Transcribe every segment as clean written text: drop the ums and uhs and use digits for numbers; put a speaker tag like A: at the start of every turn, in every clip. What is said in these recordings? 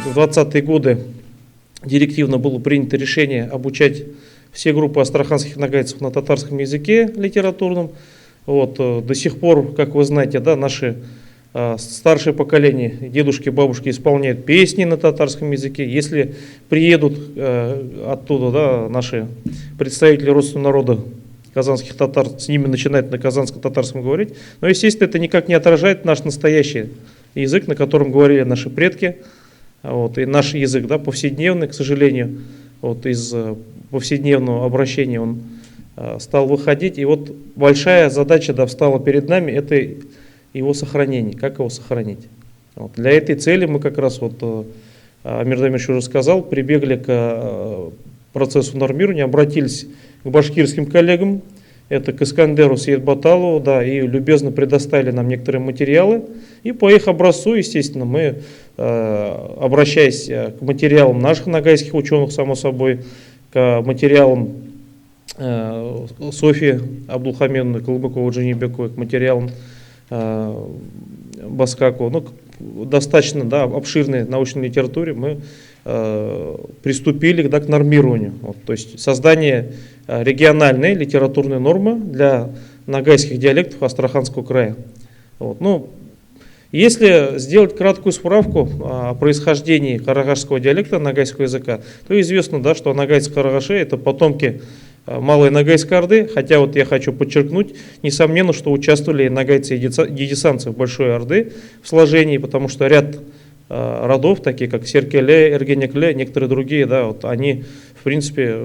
A: в 20-е годы директивно было принято решение обучать все группы астраханских нагайцев на татарском языке литературном. Вот, до сих пор, как вы знаете, да, наши старшее поколение, дедушки, бабушки исполняют песни на татарском языке. Если приедут оттуда, да, наши представители родственного народа казанских татар, с ними начинают на казанско-татарском говорить. Но, естественно, это никак не отражает наш настоящий язык, на котором говорили наши предки. Вот, и наш язык, да, повседневный, к сожалению, вот, из повседневного обращения он стал выходить. И вот большая задача, да, встала перед нами, это его сохранение. Как его сохранить? Вот. Для этой цели мы как раз, вот, Амир Дамирович уже сказал, прибегли к процессу нормирования, обратились к башкирским коллегам, это к Искандеру Сейтбаталову, да, и любезно предоставили нам некоторые материалы. И по их образцу, естественно, мы, обращаясь к материалам наших нагайских ученых, само собой, к материалам Софьи Абдулхамедовны Калмыковой Джанибековой, к материалам Баскакова, ну, достаточно, да, обширной научной литературе, мы приступили, да, к нормированию. Вот, то есть создание региональной литературной нормы для нагайских диалектов Астраханского края. Вот, ну, если сделать краткую справку о происхождении карагашского диалекта нагайского языка, то известно, да, что нагайцы-карагаши — это потомки Малой Ногайской Орды, хотя вот я хочу подчеркнуть, несомненно, что участвовали и ногайцы, и дидисанцы Большой Орды в сложении, потому что ряд родов, такие как Серкеле, Эргенекле, некоторые другие, да, вот они, в принципе,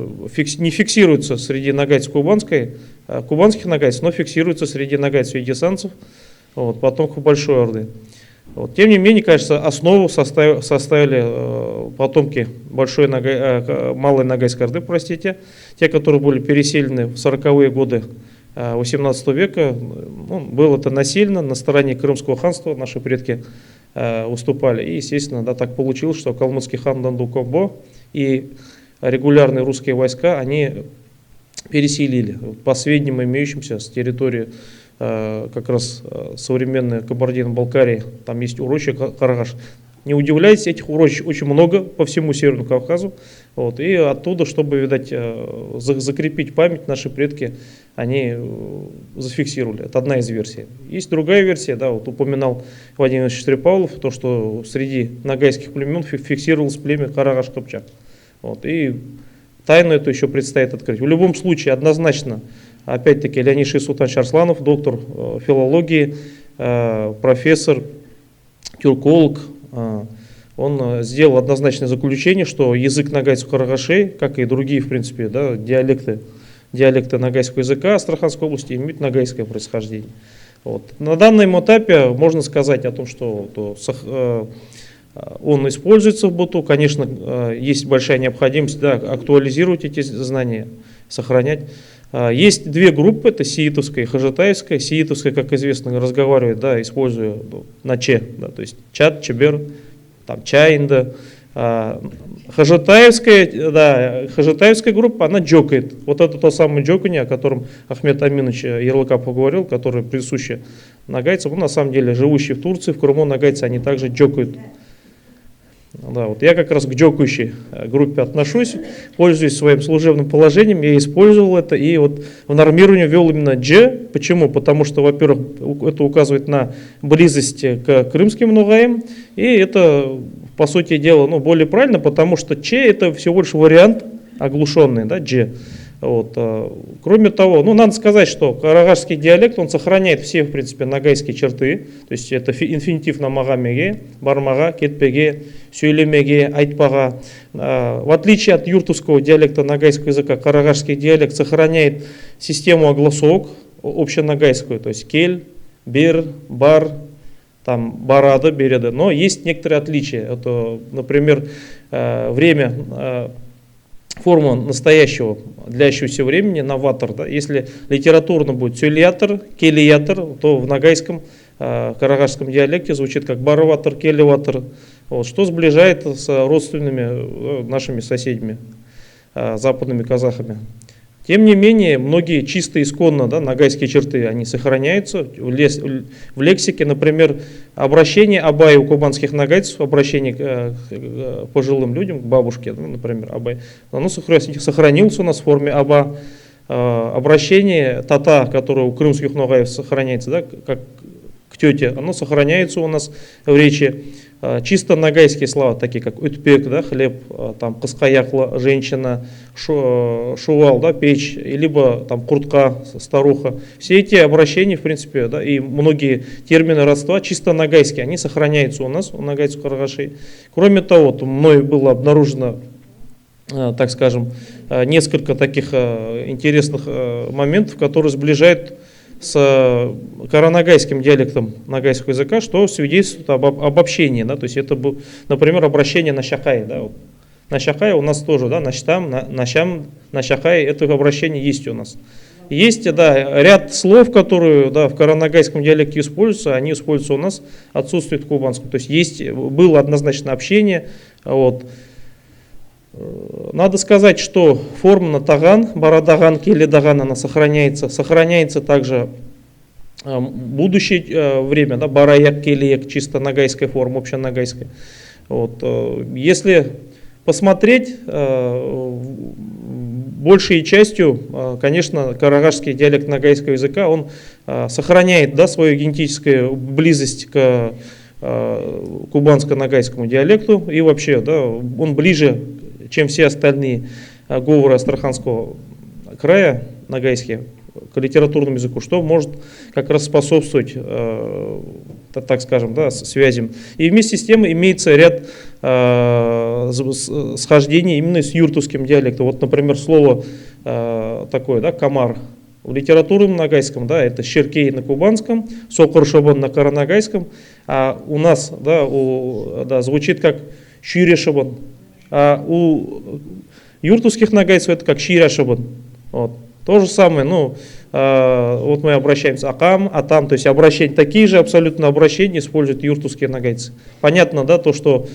A: не фиксируются среди кубанских ногайцев, но фиксируются среди ногайцев и дидисанцев, вот, потомков Большой Орды. Вот. Тем не менее, конечно, основу составили потомки Малой Ногайской Орды, простите, те, которые были переселены в 40-е годы 18 века. Ну, было это насильно, на стороне Крымского ханства наши предки выступали. И, естественно, да, так получилось, что калмыцкий хан Дандукобо и регулярные русские войска, они переселили, по сведениям имеющимся, с территории как раз современной Кабардино-Балкарии, там есть урочье Карагаш. Не удивляйтесь, этих урочищ очень много по всему Северному Кавказу. Вот, и оттуда, чтобы, видать, закрепить память, наши предки, они зафиксировали. Это одна из версий. Есть другая версия, да, вот упоминал Владимир Штрепалов, то, что среди ногайских племен фиксировалось племя Карагаш-Кыпчак. Вот, и тайну эту еще предстоит открыть. В любом случае, однозначно, опять-таки, Леонид Шейсултанович Арсланов, доктор филологии, профессор, тюрколог, он сделал однозначное заключение, что язык ногайцев карагашей, как и другие, в принципе, да, диалекты ногайского языка Астраханской области, имеют ногайское происхождение. Вот. На данном этапе можно сказать о том, что он используется в быту. Конечно, есть большая необходимость, да, актуализировать эти знания, сохранять. Есть две группы, это сиитовская и хажатаевская. Сиитовская, как известно, разговаривает, да, используя на че, да, то есть чат, чебер, там чаинда. Хажатаевская группа, она джокает. Вот это то самое джоканье, о котором Ахмед Аминович Ярлыкапов говорил, которое присуще нагайцам. Ну, на самом деле, живущие в Турции, в Крыму нагайцы, они также джокают. Да, вот я как раз к джокающей группе отношусь, пользуюсь своим служебным положением, я использовал это и вот в нормировании ввел именно дж. Почему? Потому что, во-первых, это указывает на близость к крымским ногаям, и это, по сути дела, ну, более правильно, потому что че это всего лишь вариант оглушенный, да, дж. Вот. Кроме того, ну, надо сказать, что карагашский диалект, он сохраняет все, в принципе, ногайские черты, то есть это инфинитив на мага-меге, бармага, кетпеге, сюйлемеге, айтпага. В отличие от юртовского диалекта ногайского языка, карагашский диалект сохраняет систему огласовок общеногайскую, то есть кель, бер, бар, там, барада, береда, но есть некоторые отличия. Это, например, форма настоящего, длящегося времени, новатор. Да? Если литературно будет сюлиатор, келиятор, то в ногайском карагашском диалекте звучит как бараватор, келиватор, вот, что сближает с родственными нашими соседями, западными казахами. Тем не менее, многие чисто исконно, да, нагайские черты, они сохраняются в лексике. Например, обращение Абай у кубанских нагайцев, обращение к пожилым людям, к бабушке, ну, например, Абай, оно сохранилось у нас в форме Аба. Обращение Тата, которое у крымских ногаев сохраняется, да, как к тете, оно сохраняется у нас в речи. Чисто нагайские слова, такие как утпек, да, хлеб, там, кыскаякла, женщина, шувал, да, печь, либо там куртка, старуха. Все эти обращения, в принципе, да, и многие термины родства чисто нагайские, они сохраняются у нас, у нагайцев карагашей. Кроме того, мной было обнаружено, так скажем, несколько таких интересных моментов, которые сближают с каранагайским диалектом нагайского языка, что свидетельствует об обобщении. Да, то есть это был, например, обращение на щахай. Да, вот. На щахай у нас тоже, да, на щам, на щахай, это обращение есть у нас. Есть, да, ряд слов, которые, да, в каранагайском диалекте используются, они используются у нас, отсутствуют в кубанском. То есть было однозначно общение. Вот. Надо сказать, что форма на таган, барадаган, келедаган, она сохраняется также будущее время, да, бараяк, келеек, чисто нагайская форма, общенагайская. Вот. Если посмотреть, большей частью, конечно, карагашский диалект нагайского языка, он сохраняет, да, свою генетическую близость к кубанско-нагайскому диалекту, и вообще, да, он ближе, чем все остальные говоры Астраханского края, нагайские, к литературному языку, что может как раз способствовать, так скажем, да, связям. И вместе с тем имеется ряд схождений именно с юртовским диалектом. Вот, например, слово такое, да, комар. В литературном нагайском, да, это щеркей на кубанском, сокор-шабан на каранагайском, а у нас, да, да, звучит как щире-шабан. А у юртовских нагайцев это как щиря-шабан. Вот. То же самое, ну, вот мы обращаемся акам, атам, то есть обращения, такие же абсолютно обращения используют юртовские нагайцы. Понятно, да, то, что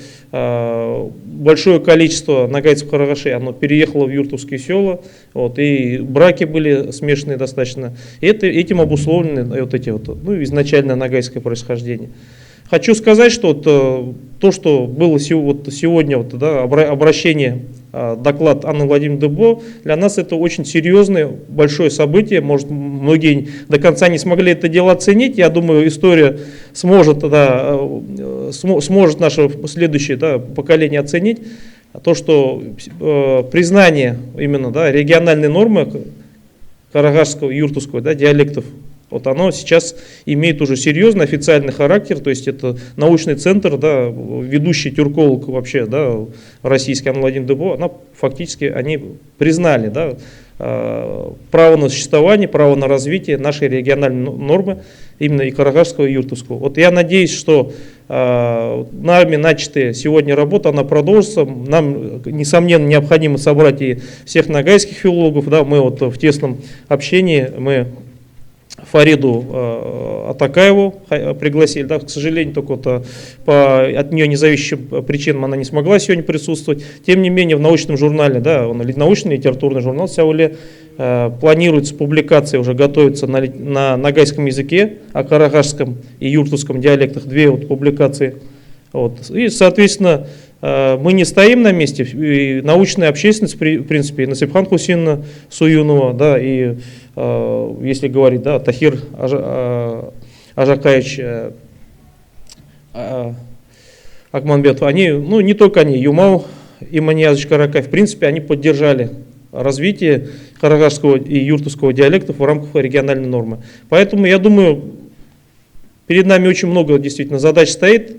A: большое количество нагайцев карагашей, оно переехало в юртовские села, вот, и браки были смешанные достаточно. И этим обусловлены вот эти вот, ну, изначально нагайское происхождение. Хочу сказать, что вот, то, что было сегодня, вот, да, обращение, доклад Анны Владимировны Дебо, для нас это очень серьезное, большое событие. Может, многие до конца не смогли это дело оценить. Я думаю, история сможет, да, сможет наше следующее, да, поколение оценить. То, что признание именно, да, региональной нормы карагашского и юртовского, да, диалектов, вот оно сейчас имеет уже серьезный официальный характер, то есть это научный центр, да, ведущий тюрколог вообще, да, российский Анна Владимировна Дебо, она фактически они признали, да, право на существование, право на развитие нашей региональной нормы, именно и карагашского, и юртовского. Вот я надеюсь, что нами начатая сегодня работа, она продолжится. Нам, несомненно, необходимо собрать и всех нагайских филологов, да, мы вот в тесном общении, мы Фариду Атакаеву пригласили, да, к сожалению, только вот от нее независящим причинам она не смогла сегодня присутствовать. Тем не менее, в научном журнале, да, научный литературный журнал «Сяуле», планируется публикация, уже готовится на нагайском языке, о карагашском и юртовском диалектах, 2 вот публикации. Вот. И, соответственно, мы не стоим на месте, и научная общественность, в принципе, и Насипхан Хусейновна Суюнова, да, и если говорить, да, Тахир Ажакаевич Акманбетов, они, ну, не только они, Юмау и Маниязович Каракай, в принципе, они поддержали развитие карагашского и юртовского диалектов в рамках региональной нормы. Поэтому, я думаю, перед нами очень много действительно задач стоит.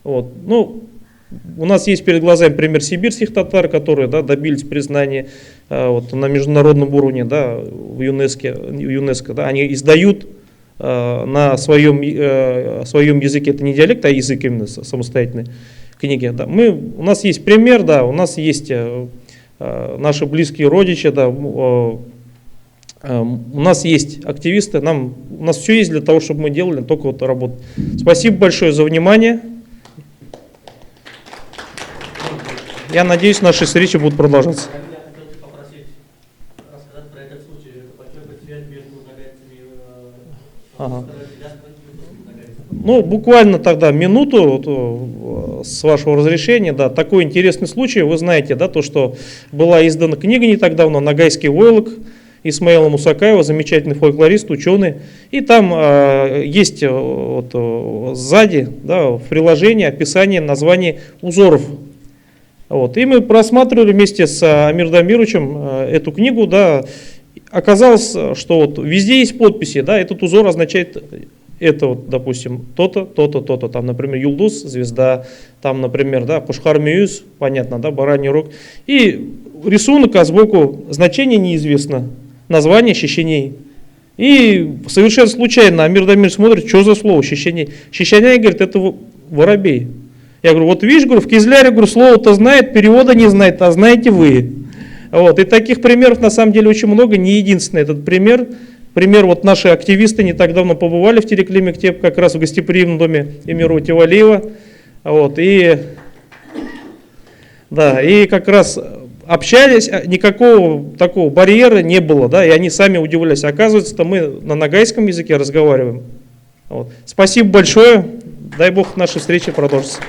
A: Вот. Ну, у нас есть перед глазами пример сибирских татар, которые, да, добились признания вот, на международном уровне, да, в ЮНЕСКО, да, они издают на своем языке, это не диалект, а язык именно самостоятельной книги. Да. У нас есть пример, да, у нас есть наши близкие родичи, да, у нас есть активисты, у нас все есть для того, чтобы мы делали только вот работу. Спасибо большое за внимание. Я надеюсь, наши встречи будут продолжаться.
B: Я хотел попросить рассказать
A: Ага. Ну, буквально тогда минуту, вот, с вашего разрешения, да, такой интересный случай. Вы знаете, да, то, что была издана книга не так давно «Ногайский войлок» Исмаила Мусакаева, замечательный фольклорист, ученый. И там есть вот, сзади, да, в приложении описание названий узоров. Вот. И мы просматривали вместе с Амир Дамировичем эту книгу, да. Оказалось, что вот везде есть подписи, да, этот узор означает это, вот, допустим, то-то, то-то, то-то, там, например, Юлдуз, звезда, там, например, да, Пушхар-Мюз, понятно, да, бараний рог. И рисунок, а сбоку значение неизвестно, название Шишеней. И совершенно случайно Амир Дамирович смотрит, что за слово Шишеней. Шишеней, говорит, это воробей. Я говорю, вот видишь, говорю, в Кизляре, говорю, слово-то знает, перевода не знает, а знаете вы. Вот. И таких примеров на самом деле очень много, не единственный этот пример. Пример, вот наши активисты не так давно побывали в Терекле-Мектеп, как раз в гостеприимном доме Эмира Утевалиева. Вот. И как раз общались, никакого такого барьера не было, да, и они сами удивлялись. Оказывается, мы на ногайском языке разговариваем. Вот. Спасибо большое, дай Бог наши встречи продолжатся.